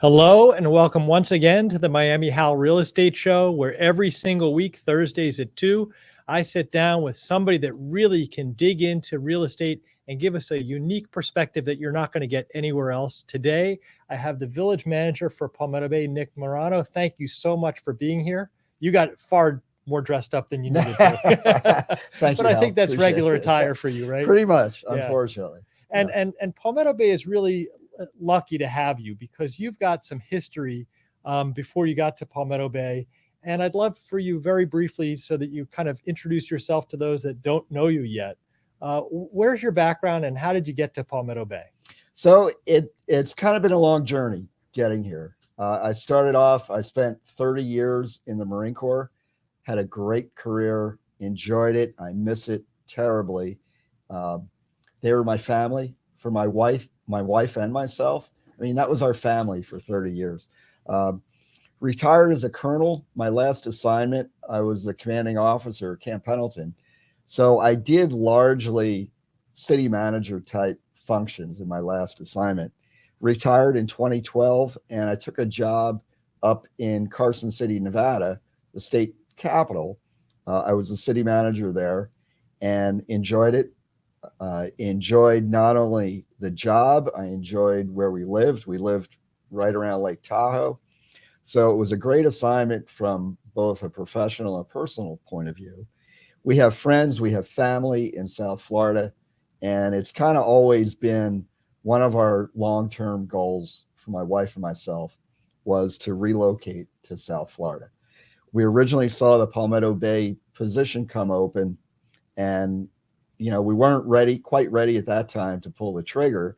Hello and welcome once again to the MiamiHal Real Estate Show, where every single week, Thursdays at 2, I sit down with somebody that really can dig into real estate and give us a unique perspective that you're not going to get anywhere else. Today, I have the village manager for Palmetto Bay, Nick Marano. Thank you so much for being here. You got far more dressed up than you needed to. Thank But you, I Hal. think that's Appreciate regular it. attire for you, right? Pretty much, Yeah. unfortunately. And, Yeah. and Palmetto Bay is really lucky to have you because you've got some history before you got to Palmetto Bay. And I'd love for you very briefly so that you kind of introduce yourself to those that don't know you yet. Where's your background and how did you get to Palmetto Bay? So it's kind of been a long journey getting here. I started off, I spent 30 years in the Marine Corps, had a great career, enjoyed it. I miss it terribly. They were my family. For my wife and myself, I mean, that was our family for 30 years. Retired as a colonel. My last assignment, I was the commanding officer at Camp Pendleton. So I did largely city manager type functions in my last assignment. Retired in 2012, and I took a job up in Carson City, Nevada, the state capital. I was a city manager there and enjoyed it. Enjoyed not only the job, I enjoyed where we lived. We lived right around Lake Tahoe. So it was a great assignment from both a professional and personal point of view. We have friends, we have family in South Florida, and it's kind of always been one of our long-term goals for my wife and myself was to relocate to South Florida. We originally saw the Palmetto Bay position come open, and we weren't quite ready at that time to pull the trigger,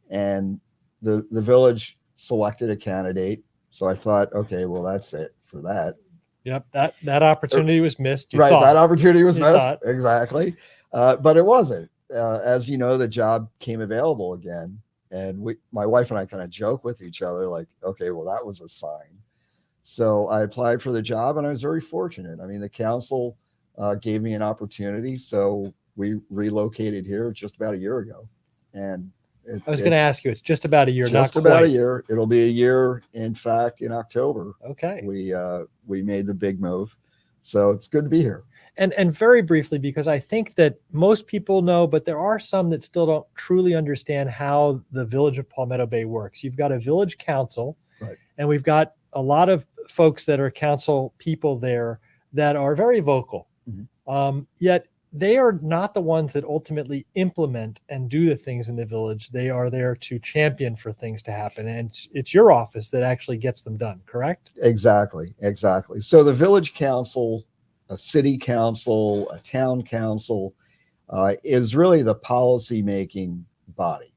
and the village selected a candidate. So I thought, okay, well, that's it for that. Yep, that opportunity was missed. Right, that opportunity was missed. Thought. Exactly. But it wasn't. As you know, the job came available again, and my wife and I kind of joke with each other like, okay, well, that was a sign. So I applied for the job, and I was very fortunate. I mean, the council gave me an opportunity, so we relocated here just about a year ago. And I was going to ask you, it's just about a year, just not about quite. a year. It'll be a year, in fact, in October. Okay. We made the big move. So it's good to be here. And very briefly, because I think that most people know, but there are some that still don't truly understand how the village of Palmetto Bay works. You've got a village council, right, and we've got a lot of folks that are council people there that are very vocal. Mm-hmm. Yet they are not the ones that ultimately implement and do the things in the village. They are there to champion for things to happen. And it's your office that actually gets them done, correct? Exactly. So the village council, a city council, a town council is really the policy-making body.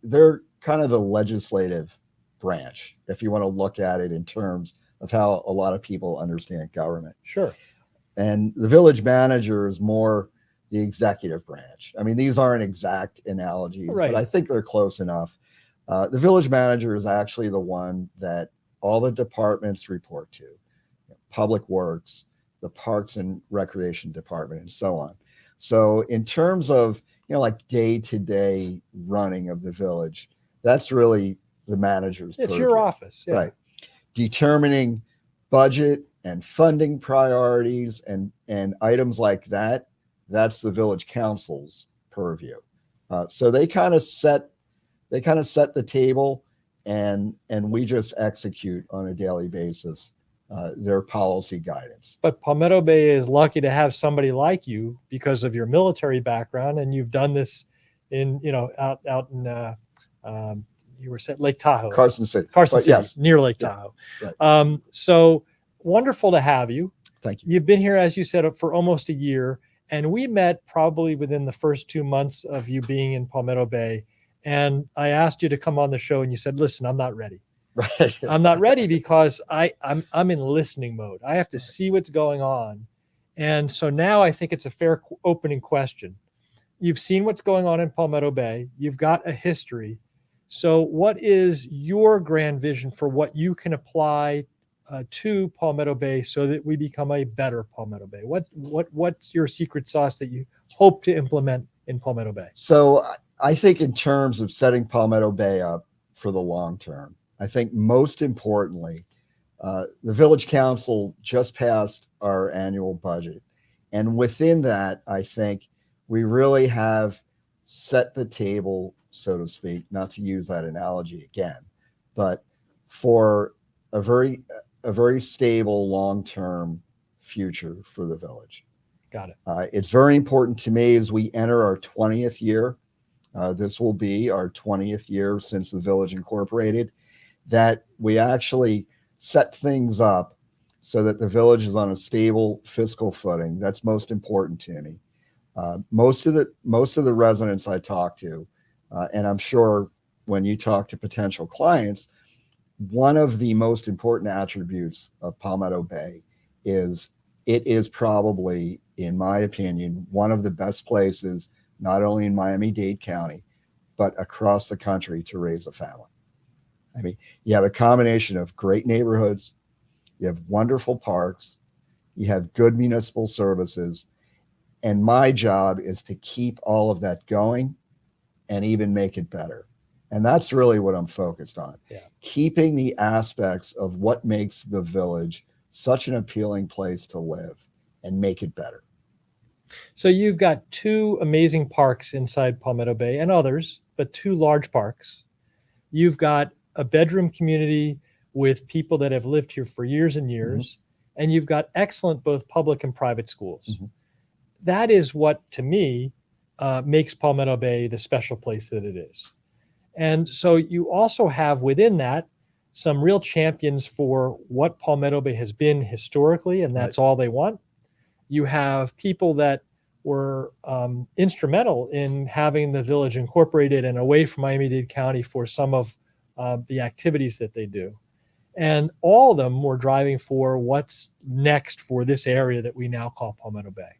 They're kind of the legislative branch, if you want to look at it in terms of how a lot of people understand government. Sure. And the village manager is more the executive branch. I mean, these aren't exact analogies, right, but I think they're close enough. The village manager is actually the one that all the departments report to, Public Works, the Parks and Recreation Department, and so on. So in terms of, like day-to-day running of the village, that's really the manager's It's purview. your office. Yeah. Right. Determining budget and funding priorities and items like that, that's the village council's purview. So they kind of set the table, and we just execute on a daily basis their policy guidance. But Palmetto Bay is lucky to have somebody like you because of your military background, and you've done this in out in you were at Lake Tahoe, Carson City, yes, near Lake Tahoe. Right. So wonderful to have you. Thank you. You've been here, as you said, for almost a year, and we met probably within the first 2 months of you being in Palmetto Bay. And I asked you to come on the show, and you said, "Listen, I'm not ready. Right. I'm not ready because I'm in listening mode. I have to see what's going on." And so now I think it's a fair opening question. You've seen what's going on in Palmetto Bay. You've got a history. So what is your grand vision for what you can apply to Palmetto Bay so that we become a better Palmetto Bay? What's your secret sauce that you hope to implement in Palmetto Bay? So I think in terms of setting Palmetto Bay up for the long term, I think most importantly, the village council just passed our annual budget. And within that, I think we really have set the table, so to speak, not to use that analogy again, but for a very a very stable long-term future for the village. Got it. It's very important to me as we enter our 20th year. This will be our 20th year since the village incorporated, that we actually set things up so that the village is on a stable fiscal footing. That's most important to me. Most of the residents I talk to, and I'm sure when you talk to potential clients, one of the most important attributes of Palmetto Bay is it is probably, in my opinion, one of the best places, not only in Miami-Dade County, but across the country to raise a family. I mean, you have a combination of great neighborhoods, you have wonderful parks, you have good municipal services, and my job is to keep all of that going and even make it better. And that's really what I'm focused on. Yeah. Keeping the aspects of what makes the village such an appealing place to live and make it better. So you've got two amazing parks inside Palmetto Bay and others, but two large parks. You've got a bedroom community with people that have lived here for years and years, and you've got excellent both public and private schools. That is what, to me, makes Palmetto Bay the special place that it is. And so you also have within that some real champions for what Palmetto Bay has been historically, and that's all they want. You have people that were instrumental in having the village incorporated and away from Miami-Dade County for some of the activities that they do. And all of them were driving for what's next for this area that we now call Palmetto Bay.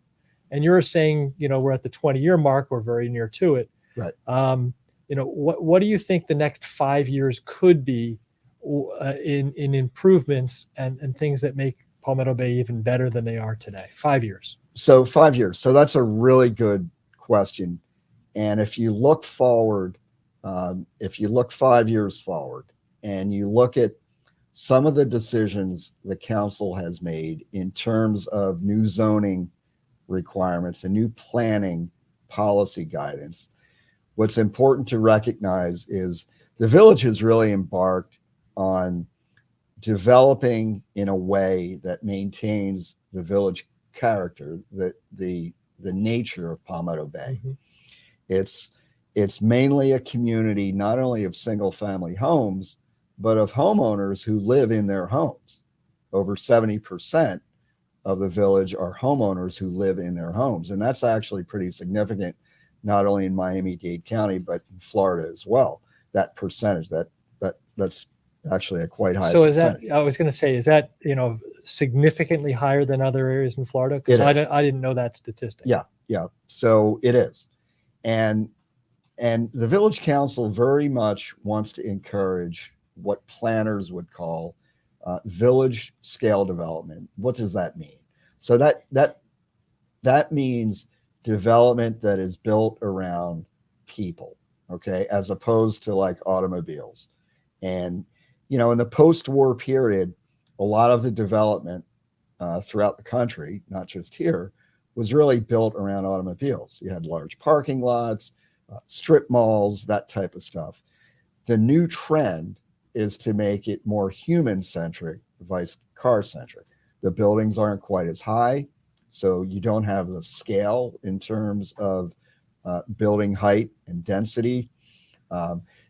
And you're saying, we're at the 20-year mark, we're very near to it. Right. What do you think the next 5 years could be in improvements and things that make Palmetto Bay even better than they are today? 5 years. So 5 years. So that's a really good question. And if you look forward, if you look 5 years forward and you look at some of the decisions the council has made in terms of new zoning requirements and new planning policy guidance, what's important to recognize is the village has really embarked on developing in a way that maintains the village character, the nature of Palmetto Bay. It's mainly a community not only of single family homes, but of homeowners who live in their homes. Over 70% of the village are homeowners who live in their homes. And that's actually pretty significant, not only in Miami-Dade County, but in Florida as well. That percentage, that's actually a quite high percentage. I was going to say, is that, significantly higher than other areas in Florida? Because I didn't know that statistic. Yeah. So it is. And the village council very much wants to encourage what planners would call village scale development. What does that mean? So that means development that is built around people, okay, as opposed to like automobiles. And in the post-war period, a lot of the development throughout the country, not just here, was really built around automobiles. You had large parking lots, strip malls, that type of stuff. The new trend is to make it more human-centric, vice car-centric. The buildings aren't quite as high, so you don't have the scale in terms of building height and density.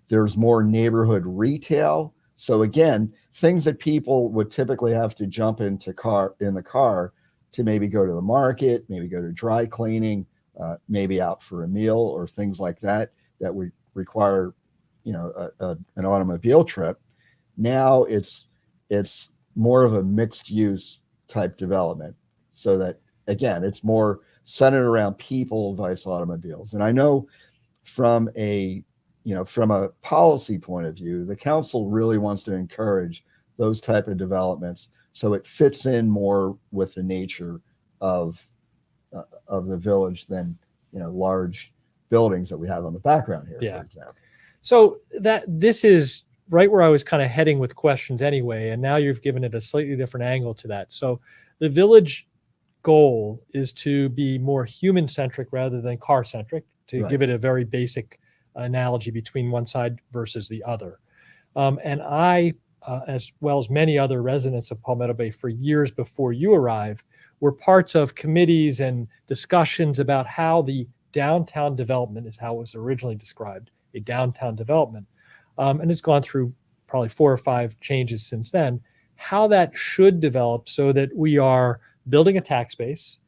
There's more neighborhood retail. So again, things that people would typically have to jump in the car to maybe go to the market, maybe go to dry cleaning, maybe out for a meal or things like that would require an automobile trip. Now it's more of a mixed use type development, so that again it's more centered around people vice automobiles. And I know from a policy point of view, the council really wants to encourage those type of developments so it fits in more with the nature of the village than large buildings that we have on the background here, for example. So this is right where I was kind of heading with questions anyway, and now you've given it a slightly different angle to that. So the village goal is to be more human centric rather than car centric, to Right. give it a very basic analogy between one side versus the other. And I, as well as many other residents of Palmetto Bay for years before you arrived, were parts of committees and discussions about how the downtown development is how it was originally described, a downtown development. And it's gone through probably 4 or 5 changes since then, how that should develop so that we are building a tax base,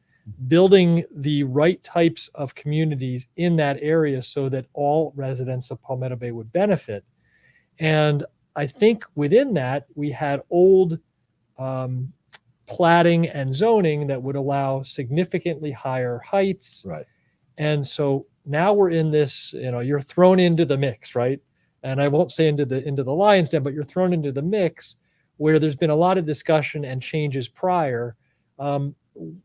building the right types of communities in that area so that all residents of Palmetto Bay would benefit. And I think within that, we had old platting and zoning that would allow significantly higher heights. Right. And so now we're in this, you're thrown into the mix, right? And I won't say into the lion's den, but you're thrown into the mix where there's been a lot of discussion and changes prior.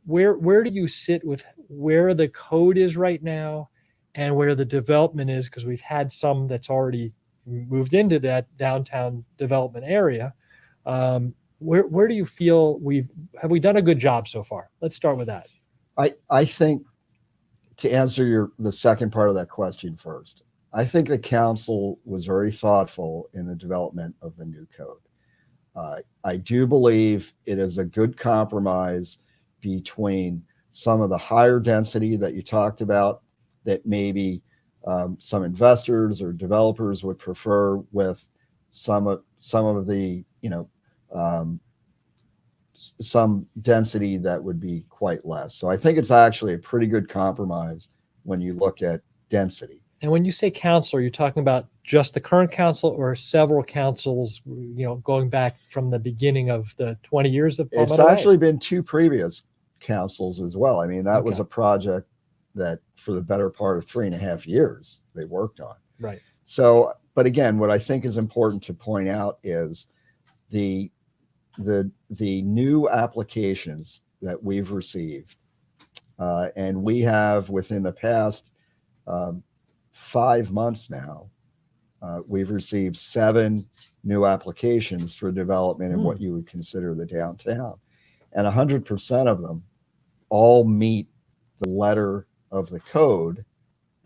Where do you sit with where the code is right now and where the development is? Because we've had some that's already moved into that downtown development area. Where do you feel have we done a good job so far? Let's start with that. I think, to answer the second part of that question first, I think the council was very thoughtful in the development of the new code. I do believe it is a good compromise between some of the higher density that you talked about that maybe some investors or developers would prefer, with some of the some density that would be quite less. So I think it's actually a pretty good compromise when you look at density. And when you say council, are you talking about just the current council or several councils, going back from the beginning of the 20 years of Palmetto It's Bay? actually been 2 previous councils as well. I mean, that was a project that for the better part of 3.5 years they worked on. Right. So, but again, what I think is important to point out is the new applications that we've received, and we have within the past 5 months now, we've received 7 new applications for development in what you would consider the downtown, and 100% of them all meet the letter of the code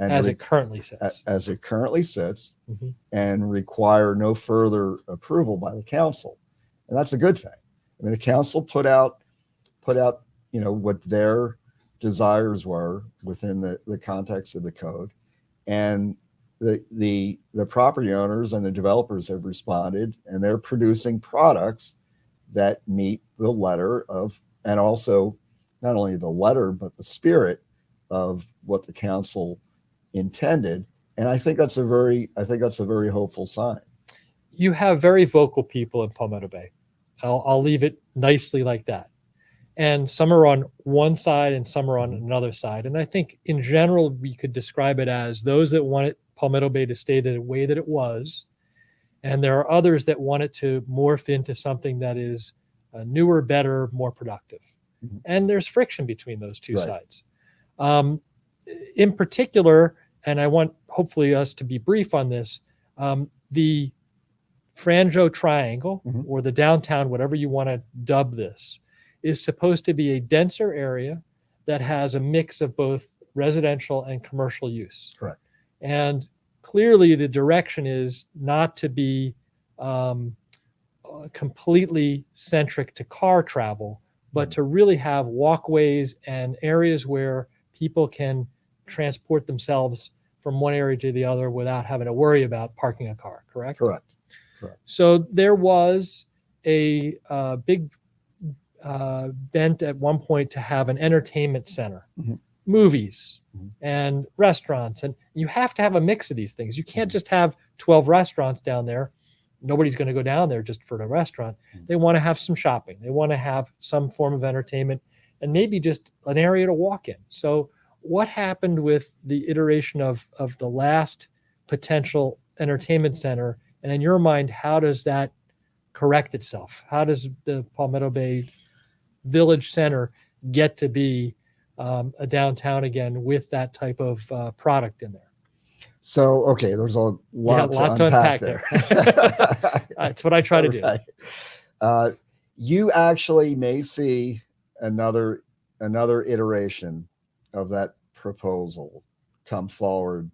and as it currently sits. As it currently sits, and require no further approval by the council. And that's a good thing. I mean, the council put out, what their desires were within the context of the code, and the property owners and the developers have responded, and they're producing products that meet the letter of, and also not only the letter but the spirit of what the council intended. And I think that's a very hopeful sign. You have very vocal people in Palmetto Bay. I'll leave it nicely like that. And some are on one side and some are on another side. And I think in general, we could describe it as those that wanted Palmetto Bay to stay the way that it was. And there are others that want it to morph into something that is newer, better, more productive. And there's friction between those two sides. In particular, and I want hopefully us to be brief on this, the Franjo Triangle, or the downtown, whatever you want to dub this, is supposed to be a denser area that has a mix of both residential and commercial use. Correct. And clearly the direction is not to be completely centric to car travel, but to really have walkways and areas where people can transport themselves from one area to the other without having to worry about parking a car, correct? Correct. So there was a big bent at one point to have an entertainment center, movies and restaurants. And you have to have a mix of these things. You can't just have 12 restaurants down there. Nobody's going to go down there just for the restaurant. They want to have some shopping. They want to have some form of entertainment and maybe just an area to walk in. So what happened with the iteration of the last potential entertainment center? And in your mind, how does that correct itself? How does the Palmetto Bay Village Center get to be a downtown again with that type of product in there? So, okay, there's a lot, to unpack there. That's what I try to do. Right. You actually may see another iteration of that proposal come forward,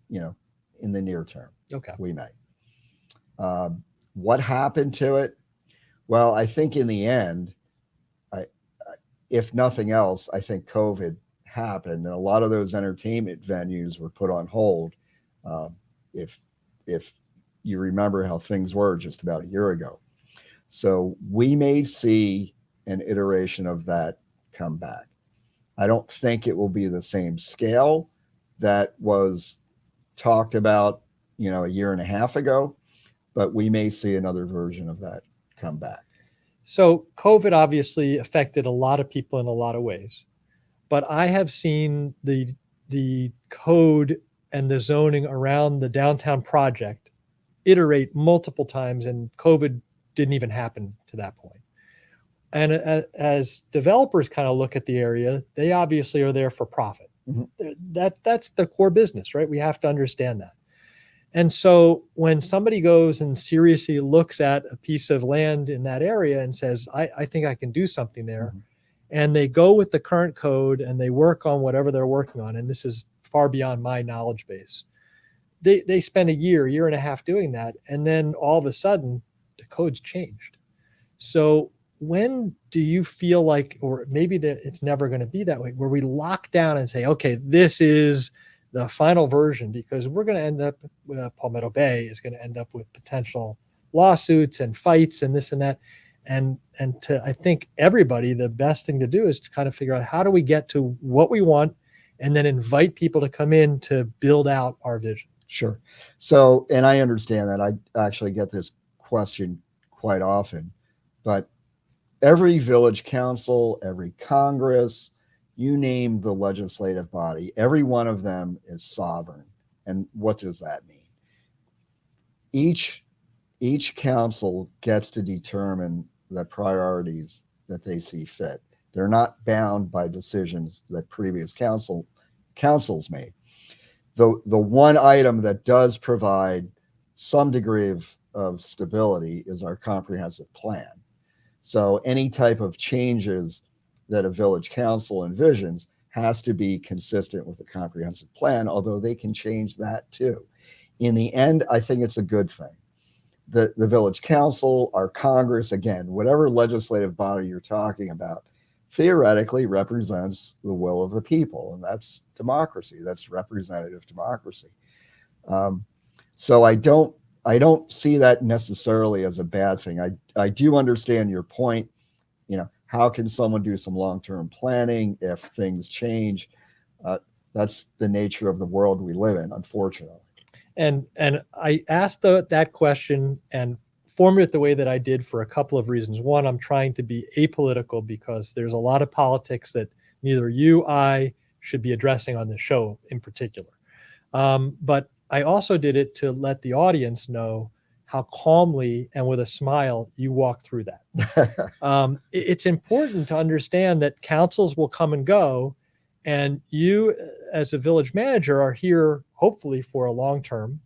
in the near term. Okay. We may. What happened to it? Well, I think in the end, if nothing else, I think COVID happened, and a lot of those entertainment venues were put on hold. If you remember how things were just about a year ago, so we may see an iteration of that come back. I don't think it will be the same scale that was talked about, a year and a half ago, but we may see another version of that come back. So COVID obviously affected a lot of people in a lot of ways, but I have seen the code and the zoning around the downtown project iterate multiple times, and COVID didn't even happen to that point. And as developers kind of look at the area, they obviously are there for profit. Mm-hmm. That's the core business, right? We have to understand that. And so when somebody goes and seriously looks at a piece of land in that area and says, I think I can do something there, Mm-hmm. and they go with the current code and they work on whatever they're working on, and this is far beyond my knowledge base, they spend a year and a half doing that, and then all of a sudden the code's changed. So when do you feel like, or maybe that it's never going to be that way, where we lock down and say, okay, this is the final version, because we're going to end up with Palmetto Bay is going to end up with potential lawsuits and fights and this and that. And to, I think everybody, the best thing to do is to kind of figure out how do we get to what we want, and then invite people to come in to build out our vision. Sure. So, and I understand that. I actually get this question quite often, but every village council, every Congress, you name the legislative body, every one of them is sovereign. And what does that mean? Each council gets to determine the priorities that they see fit. They're not bound by decisions that previous councils made. The one item that does provide some degree of stability is our comprehensive plan. So any type of changes that a village council envisions has to be consistent with the comprehensive plan, although they can change that too. In the end, I think it's a good thing. The village council, our Congress, again, whatever legislative body you're talking about, theoretically represents the will of the people, and that's democracy. That's representative democracy. So I don't see that necessarily as a bad thing. I do understand your point. How can someone do some long-term planning if things change? That's the nature of the world we live in, unfortunately. And I asked that question and formed it the way that I did for a couple of reasons. One, I'm trying to be apolitical because there's a lot of politics that neither you, I should be addressing on this show in particular. But I also did it to let the audience know how calmly and with a smile you walk through that. It's important to understand that councils will come and go, and you as a village manager are here hopefully for a long term,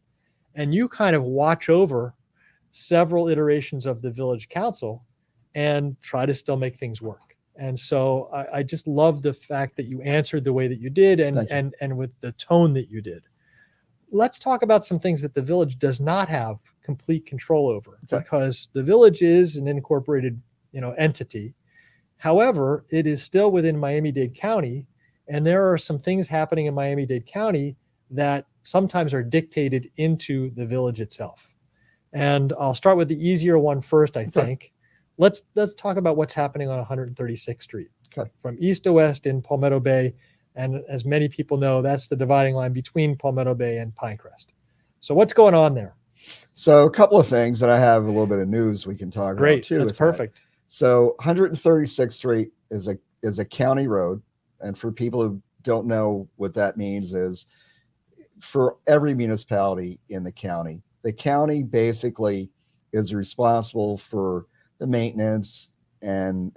and you kind of watch over several iterations of the village council and try to still make things work. And so I just love the fact that you answered the way that you did, and with the tone that you did. Let's talk about some things that the village does not have complete control over, because the village is an incorporated, entity. However, it is still within Miami-Dade County, and there are some things happening in Miami-Dade County that sometimes are dictated into the village itself. And I'll start with the easier one first, I think. Let's talk about what's happening on 136th Street. From east to west in Palmetto Bay. And as many people know, that's the dividing line between Palmetto Bay and Pinecrest. So what's going on there? So a couple of things, and I have a little bit of news we can talk about too. That's perfect. So 136th Street is a county road. And for people who don't know what that means, is for every municipality in the county basically is responsible for the maintenance and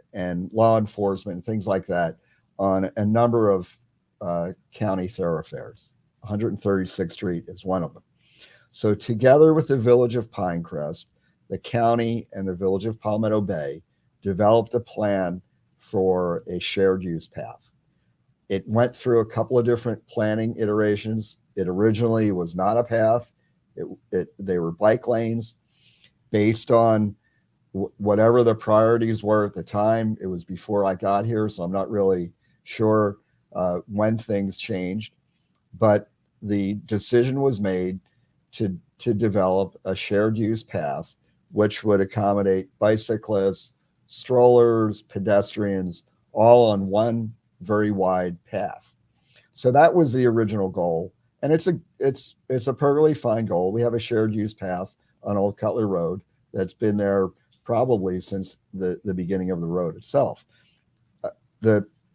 law enforcement and things like that on a number of county thoroughfares. 136th Street is one of them. So together with the village of Pinecrest, the county and the village of Palmetto Bay developed a plan for a shared use path. It went through a couple of different planning iterations. It originally was not a path. They were bike lanes based on whatever the priorities were at the time. It was before I got here, so I'm not really sure when things changed. But the decision was made to develop a shared use path, which would accommodate bicyclists, strollers, pedestrians, all on one very wide path. So that was the original goal, and it's a perfectly fine goal. We have a shared use path on Old Cutler Road that's been there probably since the beginning of the road itself.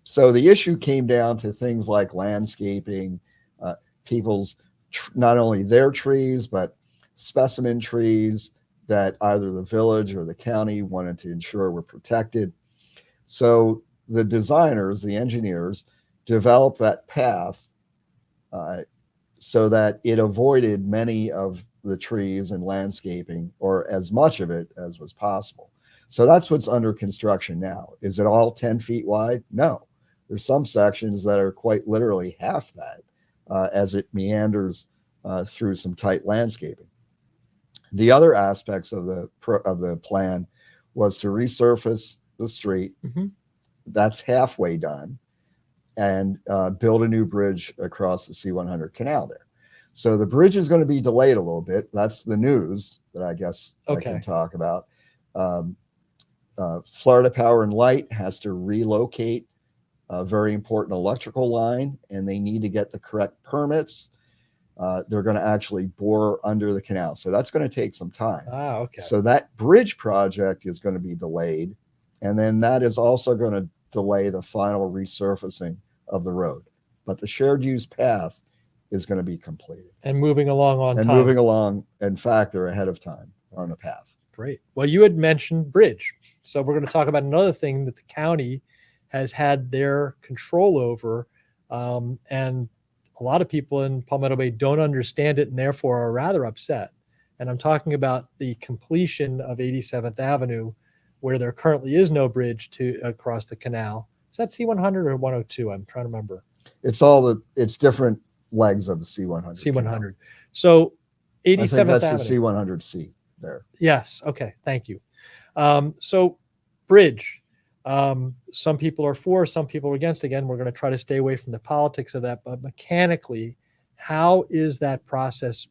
So the issue came down to things like landscaping, people's not only their trees but specimen trees that either the village or the county wanted to ensure were protected. So the designers, the engineers, developed that path so that it avoided many of the trees and landscaping, or as much of it as was possible. So that's what's under construction now. Is it all 10 feet wide? No. There's some sections that are quite literally half that as it meanders through some tight landscaping. The other aspects of the plan was to resurface the street. Mm-hmm. That's halfway done, and build a new bridge across the C100 canal there. So the bridge is going to be delayed a little bit. That's the news that I guess I can talk about. Florida Power and Light has to relocate a very important electrical line, and they need to get the correct permits. They're going to actually bore under the canal. So that's going to take some time. Okay. So that bridge project is going to be delayed. And then that is also going to delay the final resurfacing of the road. But the shared use path is going to be completed. And moving along on and time. Moving along. In fact, they're ahead of time on the path. Great. Well, you had mentioned bridge. So we're going to talk about another thing that the county has had their control over. And a lot of people in Palmetto Bay don't understand it and therefore are rather upset. And I'm talking about the completion of 87th Avenue, where there currently is no bridge to across the canal. Is that C100 or 102? I'm trying to remember. It's different legs of the C100. C100. Canal. So 87th I think that's Avenue. The C100C there. Yes. Okay. Thank you. So bridge. Some people are for, some people are against. Again, we're going to try to stay away from the politics of that. But mechanically, how is that process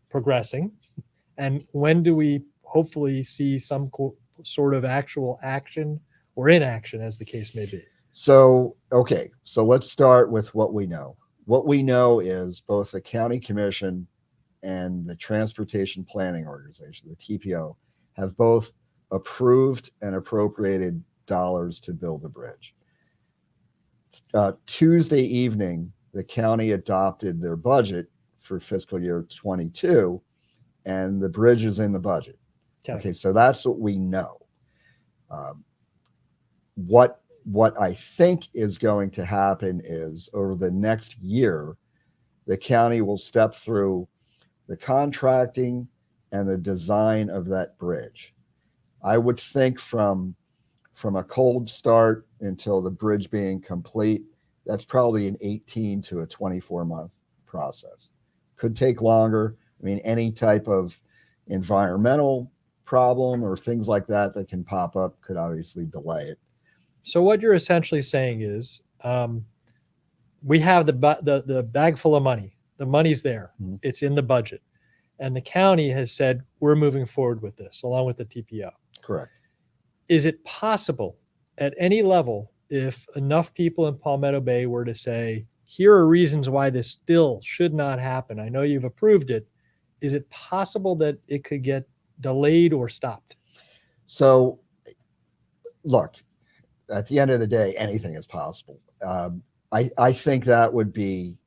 progressing? And when do we hopefully see some sort of actual action or inaction, as the case may be? So let's start with what we know. What we know is both the county commission and the Transportation Planning Organization, the TPO, have both approved and appropriated dollars to build the bridge. Tuesday evening, the county adopted their budget for fiscal year 22, and the bridge is in the budget. Okay, so that's what we know. What I think is going to happen is over the next year, the county will step through the contracting and the design of that bridge. I would think from a cold start until the bridge being complete, that's probably an 18 to a 24-month process. Could take longer. I mean, any type of environmental problem or things like that can pop up could obviously delay it. So what you're essentially saying is we have the bag full of money. The money's there. Mm-hmm. It's in the budget. And the county has said, we're moving forward with this, along with the TPO. Correct. Is it possible at any level, if enough people in Palmetto Bay were to say, here are reasons why this still should not happen, I know you've approved it, is it possible that it could get delayed or stopped? So, look, at the end of the day, anything is possible. I think that would be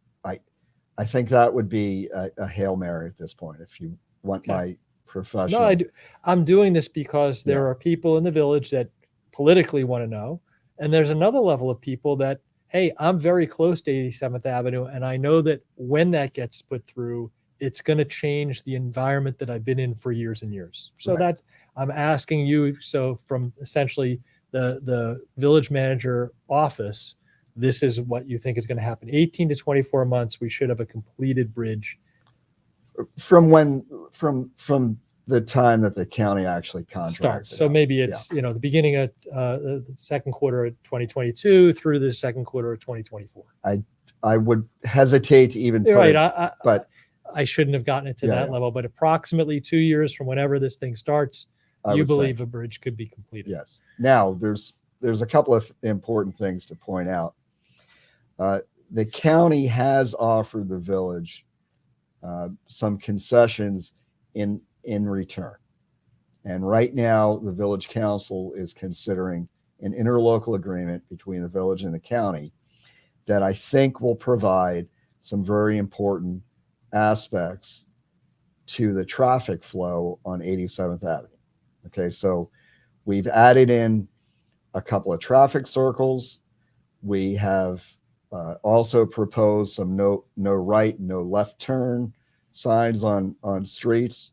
I think that would be a Hail Mary at this point, if you want my professional. No, I'm doing this because there are people in the village that politically want to know, and there's another level of people that hey, I'm very close to 87th Avenue, and I know that when that gets put through, it's going to change the environment that I've been in for years and years. So Right. that's, I'm asking you, so from essentially the village manager office, this is what you think is going to happen. 18 to 24 months, we should have a completed bridge. From from the time that the county actually contracts Starts. it So out. maybe it's, the beginning of the second quarter of 2022 through the second quarter of 2024. I would hesitate to even You're put right. it, but I shouldn't have gotten it to Yeah, that yeah. level, but approximately 2 years from whenever this thing starts, I you would think. believe a bridge could be completed. Yes. Now there's a couple of important things to point out. The county has offered the village some concessions in return, and right now the village council is considering an interlocal agreement between the village and the county that I think will provide some very important aspects to the traffic flow on 87th Avenue. Okay, so we've added in a couple of traffic circles. We have also proposed some no right, no left turn signs on streets.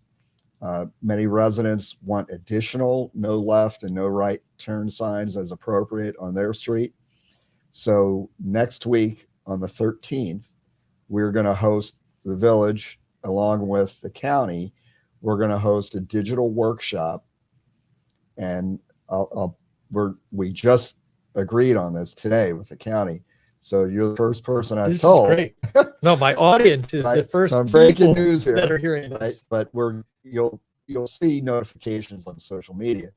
Many residents want additional no left and no right turn signs as appropriate on their street. So next week on the 13th, we're going to host the village along with the county. We're going to host a digital workshop, and we just agreed on this today with the county. So you're the first person I've told. This is great. No, my audience is Right? the first So I'm breaking people news here, that are hearing right? this. But you'll see notifications on social media.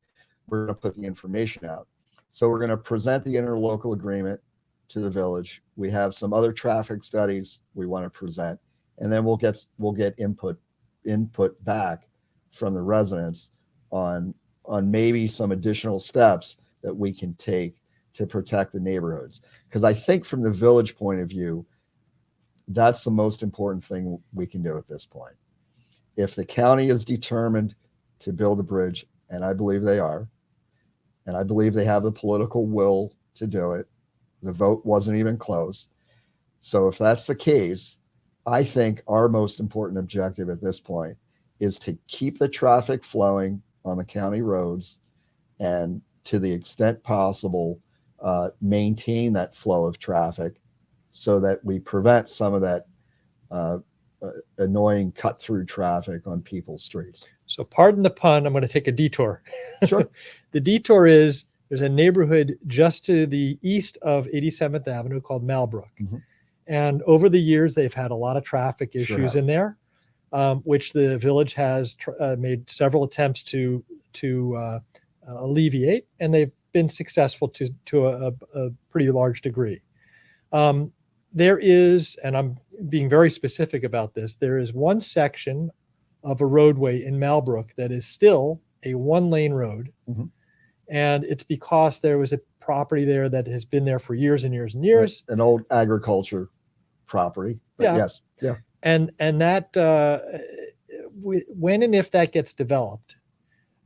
We're going to put the information out. So we're going to present the interlocal agreement to the village. We have some other traffic studies we want to present, and then we'll get input back from the residents on maybe some additional steps that we can take to protect the neighborhoods. Because I think from the village point of view, that's the most important thing we can do at this point. If the county is determined to build a bridge, and I believe they are, and I believe they have the political will to do it, the vote wasn't even close. So if that's the case, I think our most important objective at this point is to keep the traffic flowing on the county roads, and to the extent possible, maintain that flow of traffic so that we prevent some of that annoying cut through traffic on people's streets. So pardon the pun, I'm going to take a detour. Sure. The detour is there's a neighborhood just to the east of 87th Avenue called Malbrook. Mhm. And over the years, they've had a lot of traffic issues have. in there, which the village has made several attempts to alleviate, and they've been successful to a pretty large degree. There is, and I'm being very specific about this, there is one section of a roadway in Malbrook that is still a one-lane road. Mhm. And it's because there was a property there that has been there for years and years and years. Right. An old agriculture property. But Yeah. Yes. Yeah. And that when and if that gets developed,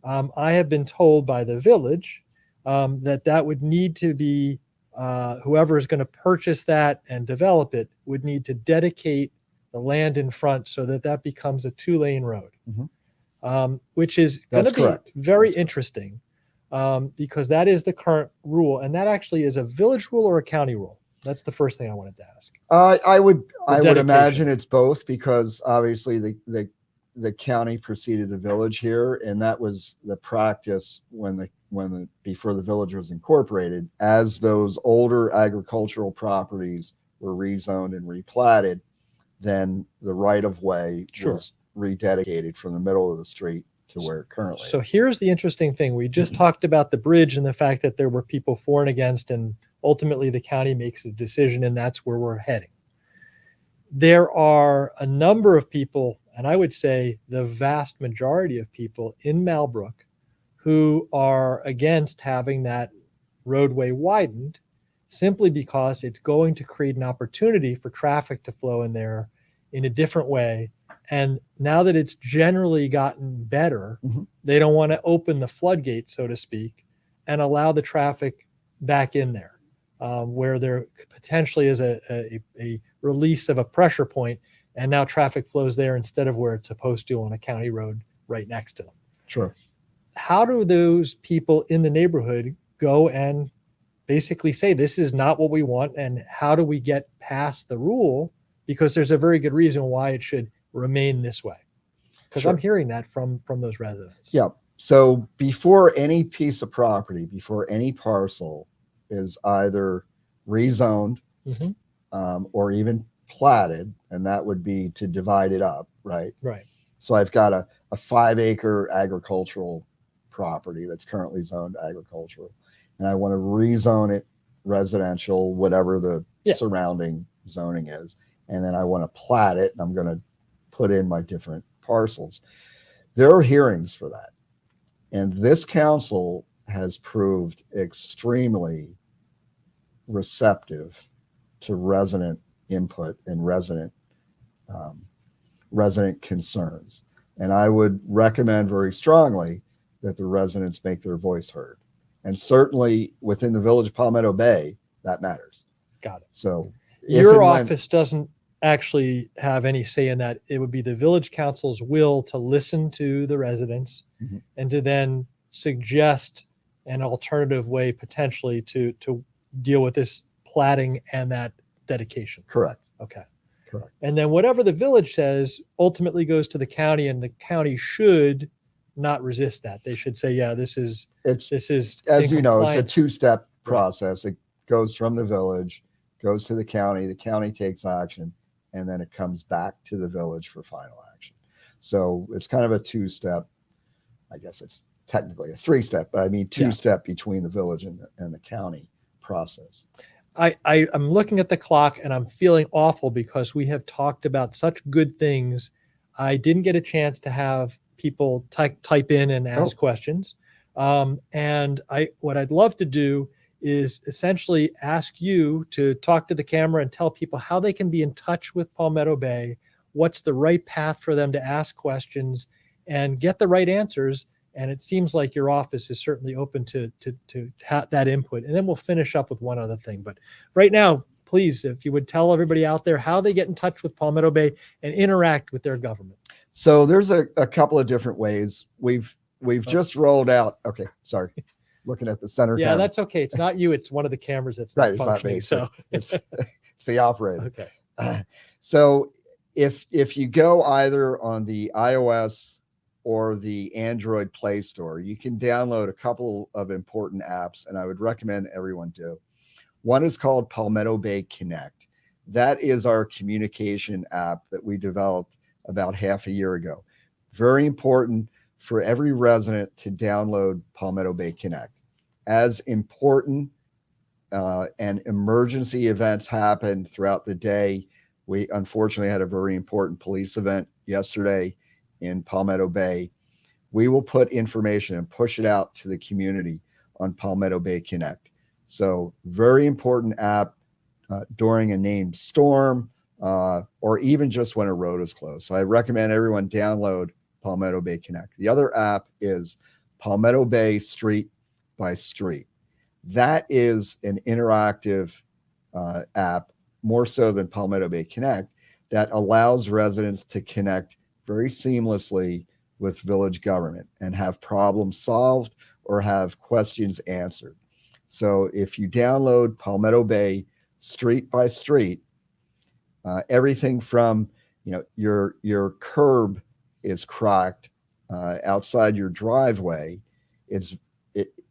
I have been told by the village that would need to be, whoever is going to purchase that and develop it would need to dedicate the land in front so that becomes a 2-lane road, which is going to be correct. very That's correct. interesting, because that is the current rule, and that actually is a village rule or a county rule. That's the first thing I wanted to ask. I would dedication. imagine it's both, because obviously the county preceded the village here, and that was the practice before the village was incorporated. As those older agricultural properties were rezoned and replatted, then the right of way was rededicated from the middle of the street to where it currently is. So here's the interesting thing. We just talked about the bridge and the fact that there were people for and against, and ultimately the county makes a decision, and that's where we're heading. There are a number of people, and I would say the vast majority of people in Malbrook, who are against having that roadway widened, simply because it's going to create an opportunity for traffic to flow in there in a different way. And now that it's generally gotten better, they don't want to open the floodgate, so to speak, and allow the traffic back in there. where there potentially is a release of a pressure point, and now traffic flows there instead of where it's supposed to on a county road right next to them. Sure. How do those people in the neighborhood go and basically say, this is not what we want, and how do we get past the rule? Because there's a very good reason why it should remain this way. Because Sure. I'm hearing that from those residents. Yeah. So before any piece of property, before any parcel is either rezoned Mhm. or even platted, and that would be to divide it up, right? Right. So I've got a 5-acre agricultural property that's currently zoned agricultural, and I want to rezone it residential, whatever the surrounding zoning is. And then I want to plat it, and I'm going to put in my different parcels. There are hearings for that. And this council has proved extremely receptive to resident input and resident concerns. And I would recommend very strongly that the residents make their voice heard. And certainly within the village of Palmetto Bay, that matters. Got it. So your office doesn't actually have any say in that. It would be the village council's will to listen to the residents and to then suggest an alternative way potentially to deal with this platting and that dedication. Correct. Okay. Correct. And then whatever the village says ultimately goes to the county, and the county should not resist that. They should say, yeah, this is as you know, it's a 2-step process. It goes from the village, goes to the county takes action, and then it comes back to the village for final action. So it's kind of a 2-step. I guess it's technically a 3-step, but I mean 2-step between the village and the county process. I'm looking at the clock and I'm feeling awful because we have talked about such good things. I didn't get a chance to have people type in and ask questions. And what I'd love to do is essentially ask you to talk to the camera and tell people how they can be in touch with Palmetto Bay, what's the right path for them to ask questions and get the right answers. And it seems like your office is certainly open to that input. And then we'll finish up with one other thing. But right now, please, if you would tell everybody out there how they get in touch with Palmetto Bay and interact with their government. So there's a couple of different ways. We've just rolled out. Okay, sorry. Looking at the center. Yeah, camera. That's okay. It's not you. It's one of the cameras that's right. Not functioning. It's not me. So it's the operator. Okay. So if you go either on the iOS or the Android Play Store, you can download a couple of important apps, and I would recommend everyone do. One is called Palmetto Bay Connect. That is our communication app that we developed about half a year ago. Very important for every resident to download Palmetto Bay Connect. As important and emergency events happen throughout the day, we unfortunately had a very important police event yesterday in Palmetto Bay. We will put information and push it out to the community on Palmetto Bay Connect. So very important app during a named storm or even just when a road is closed. So I recommend everyone download Palmetto Bay Connect. The other app is Palmetto Bay Street by Street. That is an interactive app, more so than Palmetto Bay Connect, that allows residents to connect very seamlessly with village government and have problems solved or have questions answered. So if you download Palmetto Bay Street by Street, everything from your curb is cracked outside your driveway. It's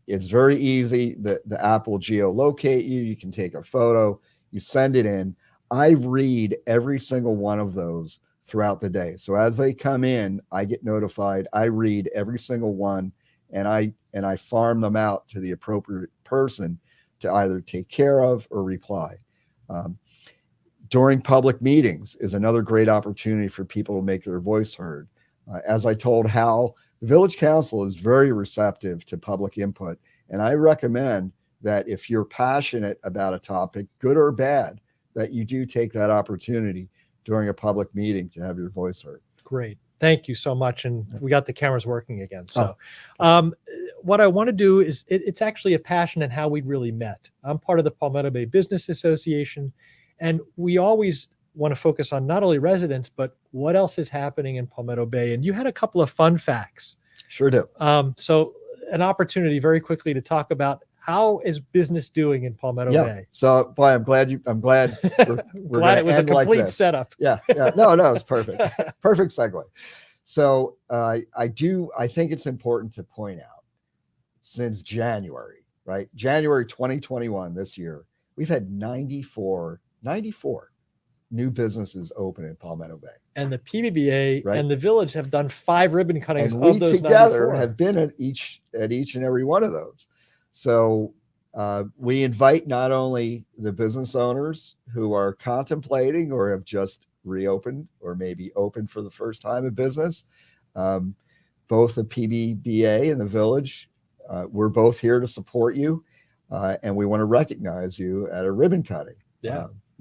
very easy. The app will geolocate you. You can take a photo, you send it in. I read every single one of those throughout the day. So as they come in, I get notified. I read every single one, and I farm them out to the appropriate person to either take care of or reply. During public meetings is another great opportunity for people to make their voice heard. As I told Hal, the village council is very receptive to public input. And I recommend that if you're passionate about a topic, good or bad, that you do take that opportunity during a public meeting to have your voice heard. Great. Thank you so much. And we got the cameras working again. So what I want to do is it's actually a passion and how we really met. I'm part of the Palmetto Bay Business Association, and we always want to focus on not only residents, but what else is happening in Palmetto Bay. And you had a couple of fun facts. Sure do. So an opportunity very quickly to talk about how is business doing in Palmetto Bay. So, boy, I'm glad we're glad it was a complete setup. Yeah. No, it's perfect. Perfect segue. So I think it's important to point out, since January, right? January 2021, this year, we've had 94 new businesses open in Palmetto Bay. And the PBBA and the village have done 5 ribbon cuttings and of those together 94. Have been at each and every one of those. So we invite not only the business owners who are contemplating or have just reopened or maybe opened for the first time in business, both the PBBA and the village, we're both here to support you, and we want to recognize you at a ribbon cutting.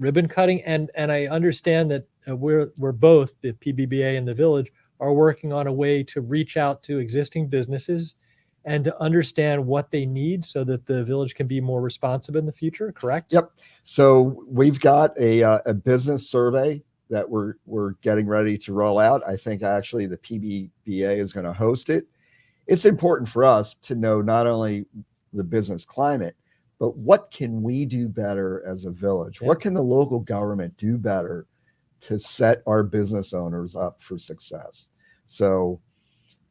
Ribbon cutting, and I understand that we're both, the PBBA and the village, are working on a way to reach out to existing businesses and to understand what they need so that the village can be more responsive in the future, correct? Yep. So we've got a business survey that we're getting ready to roll out. I think actually the PBBA is going to host it. It's important for us to know not only the business climate, but what can we do better as a village? What can the local government do better to set our business owners up for success? So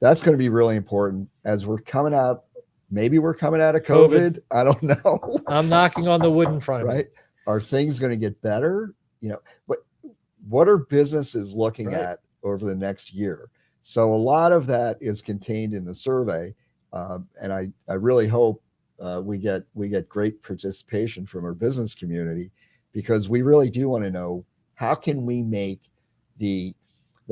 that's going to be really important as we're coming out. Maybe we're coming out of COVID. I don't know. I'm knocking on the wood in front of me. Are things going to get better? But what are businesses looking at over the next year? So a lot of that is contained in the survey. And I really hope we get great participation from our business community, because we really do want to know, how can we make the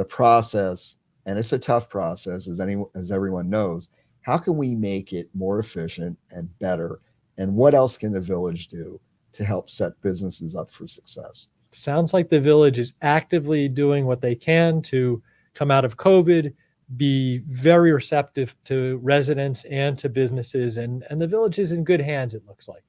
process, and it's a tough process as everyone knows, how can we make it more efficient and better? And what else can the village do to help set businesses up for success? Sounds like the village is actively doing what they can to come out of COVID, be very receptive to residents and to businesses, and the village is in good hands, it looks like.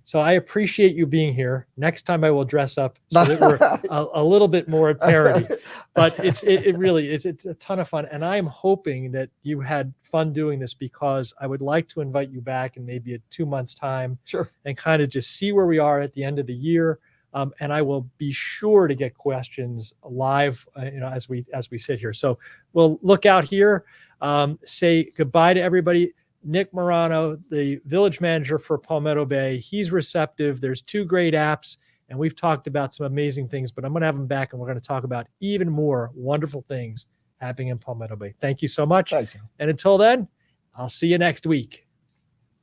So I appreciate you being here. Next time I will dress up so that we're a little bit more at parity. But it really is. It's a ton of fun. And I'm hoping that you had fun doing this, because I would like to invite you back in maybe 2 months' time. Sure. And kind of just see where we are at the end of the year. And I will be sure to get questions live, as we sit here. So we'll look out here, say goodbye to everybody. Nick Marano, the village manager for Palmetto Bay, he's receptive. There's 2 great apps, and we've talked about some amazing things, but I'm going to have him back, and we're going to talk about even more wonderful things happening in Palmetto Bay. Thank you so much. Thanks. And until then, I'll see you next week.